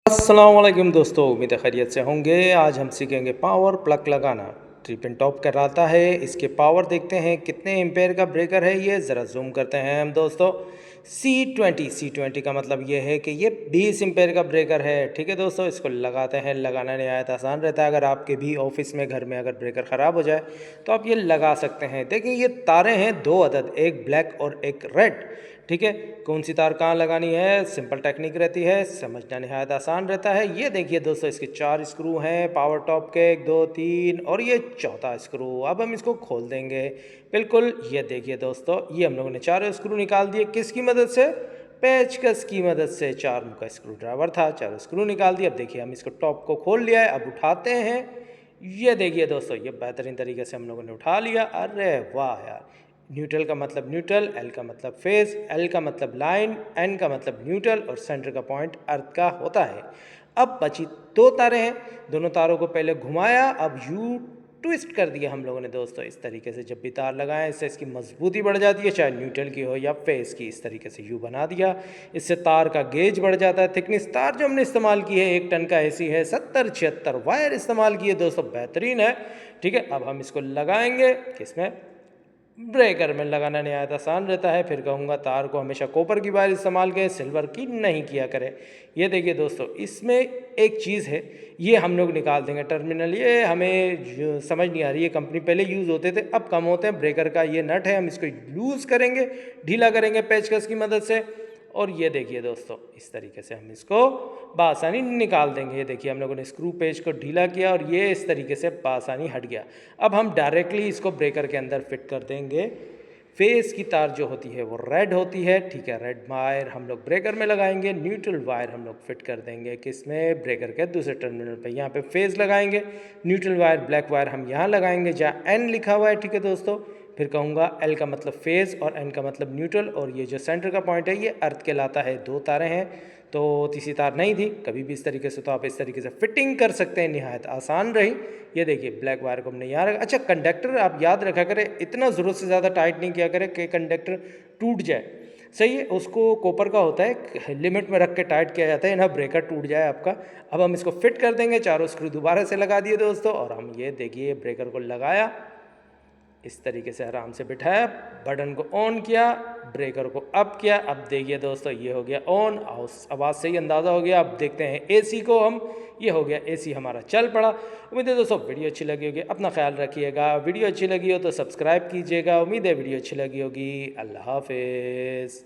अस्सलाम वालेकुम दोस्तों, उम्मीद है खैरियत से होंगे। आज हम सीखेंगे पावर प्लग लगाना। ट्री पिन टॉप कराता है, इसके पावर देखते हैं कितने एम्पेयर का ब्रेकर है ये, ज़रा जूम करते हैं हम दोस्तों। C20 का मतलब ये है कि ये 20 एम्पेयर का ब्रेकर है। ठीक है दोस्तों, इसको लगाते हैं। लगाना नहायत आसान रहता है। अगर आपके भी ऑफिस में, घर में अगर ब्रेकर ख़राब हो जाए तो आप ये लगा सकते हैं। देखिए ये तारें हैं 2 अदद, एक ब्लैक और एक रेड। ठीक है, कौन सी तार कहाँ लगानी है, सिंपल टेक्निक रहती है, समझना नहायत आसान रहता है। ये देखिए दोस्तों, इसके 4 स्क्रू हैं पावर टॉप के, 1 2 3 और ये चौथा स्क्रू। अब हम इसको खोल देंगे। बिल्कुल, ये देखिए दोस्तों, ये हम लोगों ने 4 स्क्रू निकाल दिए। किसकी मदद से? पेचकस की मदद से। 4 मुका स्क्रू ड्राइवर था, 4 स्क्रू निकाल दिए। अब देखिए हम इसको टॉप को खोल लिया है। अब उठाते हैं। ये देखिए दोस्तों, ये बेहतरीन तरीके से हम लोगों ने उठा लिया। अरे वाह यार! न्यूट्रल का मतलब न्यूट्रल, एल का मतलब फेस, एल का मतलब लाइन, एन का मतलब न्यूट्रल और सेंटर का पॉइंट अर्थ का होता है। अब बची 2 तारें हैं, दोनों तारों को पहले घुमाया, अब यू ट्विस्ट कर दिया हम लोगों ने दोस्तों। इस तरीके से जब भी तार लगाएं, इससे इसकी मजबूती बढ़ जाती है, चाहे न्यूट्रल की हो या फेस की। इस तरीके से यू बना दिया, इससे तार का गेज बढ़ जाता है। थिकनेस तार जो हमने इस्तेमाल की है 1 टन का एसी है, 70-76 वायर इस्तेमाल किए दोस्तों, बेहतरीन है। ठीक है, अब हम इसको लगाएंगे किसमें? ब्रेकर में। लगाना नहायत आसान रहता है। फिर कहूँगा तार को हमेशा कॉपर की वायर इस्तेमाल करें, सिल्वर की नहीं किया करें। ये देखिए दोस्तों, इसमें एक चीज़ है, ये हम लोग निकाल देंगे टर्मिनल। ये हमें समझ नहीं आ रही है, कंपनी पहले यूज़ होते थे, अब कम होते हैं। ब्रेकर का ये नट है, हम इसको लूज़ करेंगे, ढीला करेंगे पेचकस की मदद से। और ये देखिए दोस्तों, इस तरीके से हम इसको बआसानी निकाल देंगे। ये देखिए हम लोगों ने स्क्रू पेच को ढीला किया और ये इस तरीके से बआसानी हट गया। अब हम डायरेक्टली इसको ब्रेकर के अंदर फिट कर देंगे। फेस की तार जो होती है वो रेड होती है। ठीक है, रेड वायर हम लोग ब्रेकर में लगाएंगे, न्यूट्रल वायर हम लोग फिट कर देंगे किसमें? ब्रेकर के दूसरे टर्मिनल पे। यहाँ पे फेस लगाएंगे, न्यूट्रल वायर, ब्लैक वायर हम यहाँ लगाएंगे जहाँ एन लिखा हुआ है। ठीक है दोस्तों, फिर कहूँगा एल का मतलब फेस और एन का मतलब न्यूट्रल, और ये जो सेंटर का पॉइंट है ये अर्थ कहलाता है। 2 तारें हैं तो तीसरी तार नहीं थी कभी भी इस तरीके से, तो आप इस तरीके से फिटिंग कर सकते हैं, नहायत आसान रही। ये देखिए ब्लैक वायर को हमने यहाँ रखा। अच्छा, कंडक्टर आप याद रखा करें, इतना ज़रूरत से ज़्यादा टाइट नहीं किया करें कि कंडक्टर टूट जाए। सही है, उसको कॉपर का होता है, लिमिट में रख के टाइट किया जाता है ना, ब्रेकर टूट जाए आपका। अब हम इसको फिट कर देंगे, चारों स्क्रू दोबारा से लगा दिए दोस्तों, और हम ये देखिए ब्रेकर को लगाया, इस तरीके से आराम से बिठाया, बटन को ऑन किया, ब्रेकर को अप किया। अब देखिए दोस्तों, ये हो गया ऑन, आवाज़ से ही अंदाज़ा हो गया। अब देखते हैं एसी को हम, ये हो गया एसी हमारा चल पड़ा। उम्मीद है दोस्तों वीडियो अच्छी लगी होगी, अपना ख्याल रखिएगा। वीडियो अच्छी लगी हो तो सब्सक्राइब कीजिएगा। उम्मीद है वीडियो अच्छी लगी होगी। अल्लाह हाफिज़।